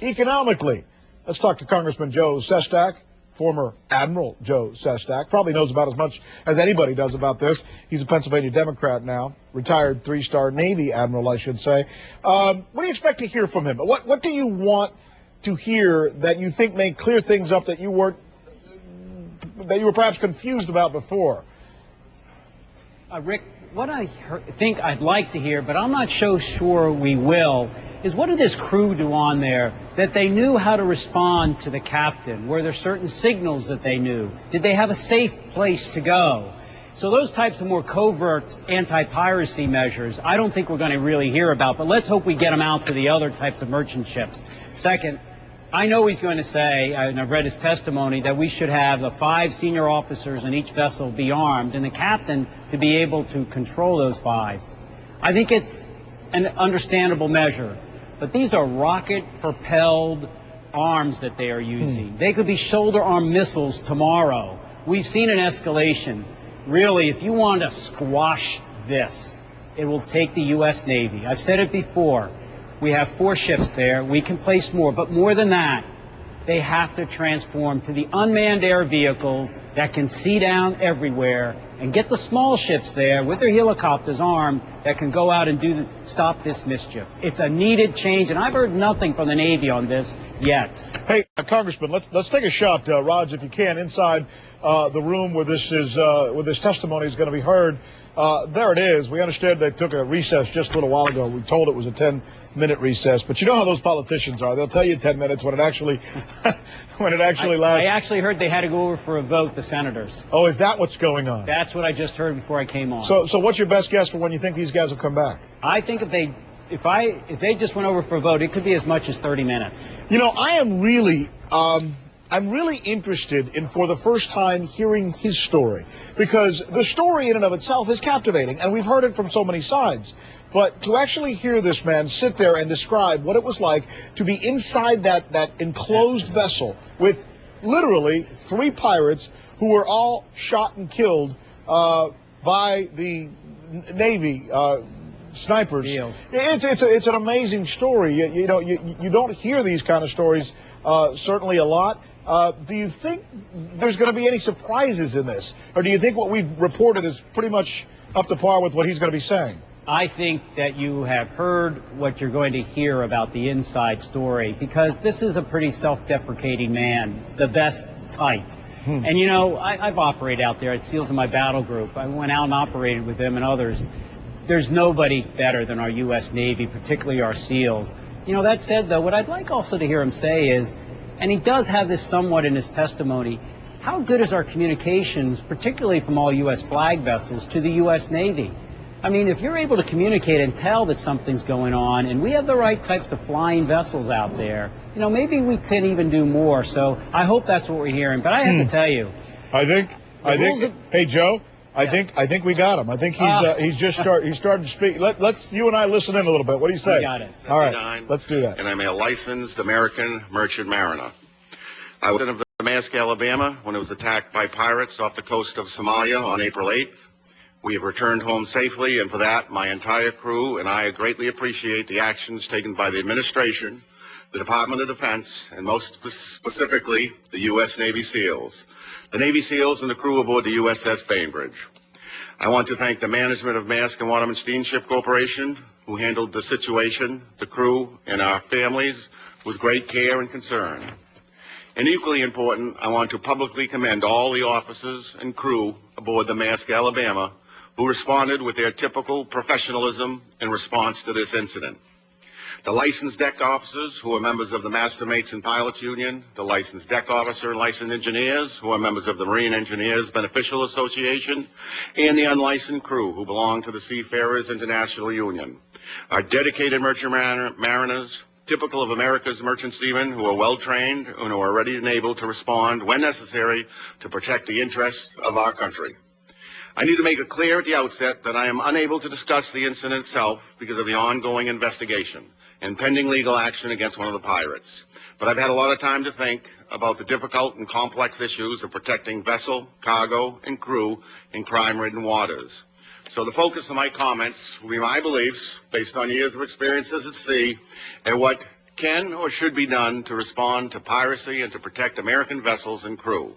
economically? Let's talk to Congressman Joe Sestak, former Admiral Joe Sestak. Probably knows about as much as anybody does about this. He's a Pennsylvania Democrat now, retired three-star Navy Admiral, I should say. What do you expect to hear from him? What do you want to hear that you think may clear things up that you were perhaps confused about before? Rick, what I think I'd like to hear, but I'm not so sure we will, is what did this crew do on there that they knew how to respond to the captain? Were there certain signals that they knew? Did they have a safe place to go? So those types of more covert anti-piracy measures, I don't think we're going to really hear about, but let's hope we get them out to the other types of merchant ships. Second, I know he's going to say, and I've read his testimony, that we should have the 5 senior officers in each vessel be armed and the captain to be able to control those 5s. I think it's an understandable measure, but these are rocket-propelled arms that they are using. They could be shoulder-armed missiles tomorrow. We've seen an escalation. Really, if you want to squash this, it will take the U.S. Navy. I've said it before. We have 4 ships there. We can place more. But more than that, they have to transform to the unmanned air vehicles that can see down everywhere and get the small ships there with their helicopters armed that can go out and stop this mischief. It's a needed change, and I've heard nothing from the Navy on this yet. Hey, Congressman, let's take a shot, Raj, if you can, inside the room where this testimony is going to be heard. There it is. We understand they took a recess just a little while ago. We told it was a 10-minute recess, but you know how those politicians are. They'll tell you 10 minutes when it actually lasts. I actually heard they had to go over for a vote, the senators. Oh, is that what's going on? That's what I just heard before I came on. So what's your best guess for when you think these guys will come back? I think if they just went over for a vote, it could be as much as 30 minutes. You know, I'm really interested in, for the first time, hearing his story, because the story in and of itself is captivating, and we've heard it from so many sides. But to actually hear this man sit there and describe what it was like to be inside that enclosed vessel with literally 3 pirates who were all shot and killed by the Navy snipers. Seals. It's an amazing story. You know, you don't hear these kind of stories certainly a lot. Do you think there's going to be any surprises in this? Or do you think what we've reported is pretty much up to par with what he's going to be saying? I think that you have heard what you're going to hear about the inside story, because this is a pretty self-deprecating man, the best type. And, you know, I've operated out there at SEALs in my battle group. I went out and operated with them and others. There's nobody better than our U.S. Navy, particularly our SEALs. You know, that said, though, what I'd like also to hear him say is, and he does have this somewhat in his testimony, how good is our communications, particularly from all U.S. flag vessels, to the U.S. Navy? I mean, if you're able to communicate and tell that something's going on, and we have the right types of flying vessels out there, you know, maybe we can even do more. So I hope that's what we're hearing. But I have to tell you, hey, Joe, I think we got him. I think he's started to speak. Let's you and I listen in a little bit. What do you say? We got it. All right, let's do that. And I'm a licensed American merchant mariner. I was in Damascus, Alabama, when it was attacked by pirates off the coast of Somalia on April 8th. We have returned home safely, and for that, my entire crew and I greatly appreciate the actions taken by the administration, the Department of Defense, and most specifically, the U.S. Navy SEALs. The Navy SEALs and the crew aboard the USS Bainbridge. I want to thank the management of Maersk and Waterman Steamship Corporation, who handled the situation, the crew, and our families with great care and concern. And equally important, I want to publicly commend all the officers and crew aboard the Maersk, Alabama, who responded with their typical professionalism in response to this incident. The licensed deck officers, who are members of the Master Mates and Pilots Union, the licensed deck officer and licensed engineers, who are members of the Marine Engineers Beneficial Association, and the unlicensed crew, who belong to the Seafarers International Union, are dedicated merchant mariners, typical of America's merchant seamen, who are well-trained and who are ready and able to respond when necessary to protect the interests of our country. I need to make it clear at the outset that I am unable to discuss the incident itself because of the ongoing investigation and pending legal action against one of the pirates. But I've had a lot of time to think about the difficult and complex issues of protecting vessel, cargo, and crew in crime-ridden waters. So the focus of my comments will be my beliefs, based on years of experiences at sea, and what can or should be done to respond to piracy and to protect American vessels and crew.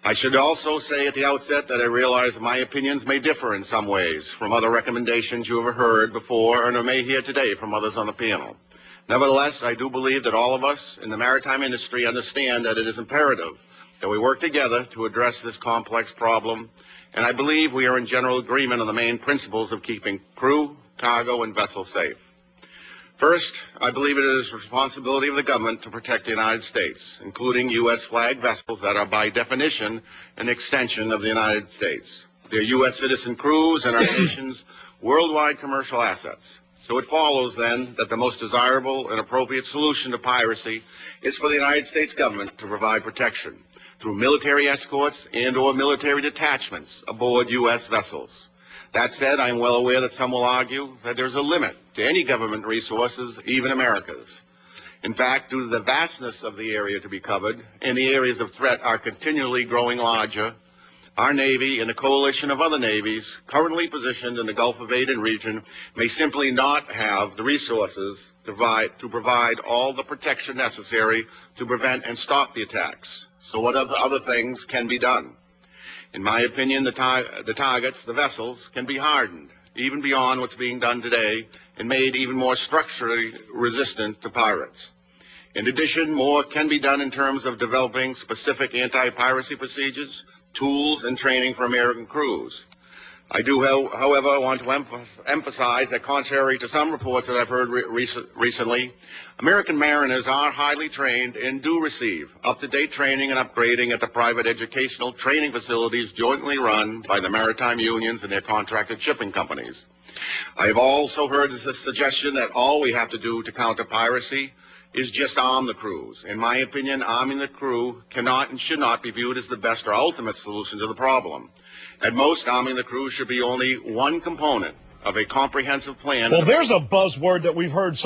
I should also say at the outset that I realize that my opinions may differ in some ways from other recommendations you have heard before and may hear today from others on the panel. Nevertheless, I do believe that all of us in the maritime industry understand that it is imperative that we work together to address this complex problem, and I believe we are in general agreement on the main principles of keeping crew, cargo, and vessels safe. First, I believe it is the responsibility of the government to protect the United States, including U.S. flag vessels that are by definition an extension of the United States. They're U.S. citizen crews and our nation's worldwide commercial assets. So it follows then that the most desirable and appropriate solution to piracy is for the United States government to provide protection through military escorts and or military detachments aboard U.S. vessels. That said, I am well aware that some will argue that there's a limit to any government resources, even America's. In fact, due to the vastness of the area to be covered, and the areas of threat are continually growing larger, our Navy and a coalition of other navies currently positioned in the Gulf of Aden region may simply not have the resources to provide all the protection necessary to prevent and stop the attacks. So what other things can be done? In my opinion, the targets, the vessels, can be hardened, even beyond what's being done today, and made even more structurally resistant to pirates. In addition, more can be done in terms of developing specific anti-piracy procedures, tools, and training for American crews. I do, however, want to emphasize that contrary to some reports that I've heard recently, American mariners are highly trained and do receive up-to-date training and upgrading at the private educational training facilities jointly run by the maritime unions and their contracted shipping companies. I have also heard the suggestion that all we have to do to counter piracy is just arm the crews. In my opinion, arming the crew cannot and should not be viewed as the best or ultimate solution to the problem. At most, arming the crew should be only one component of a comprehensive plan. Well, there's a buzzword that we've heard so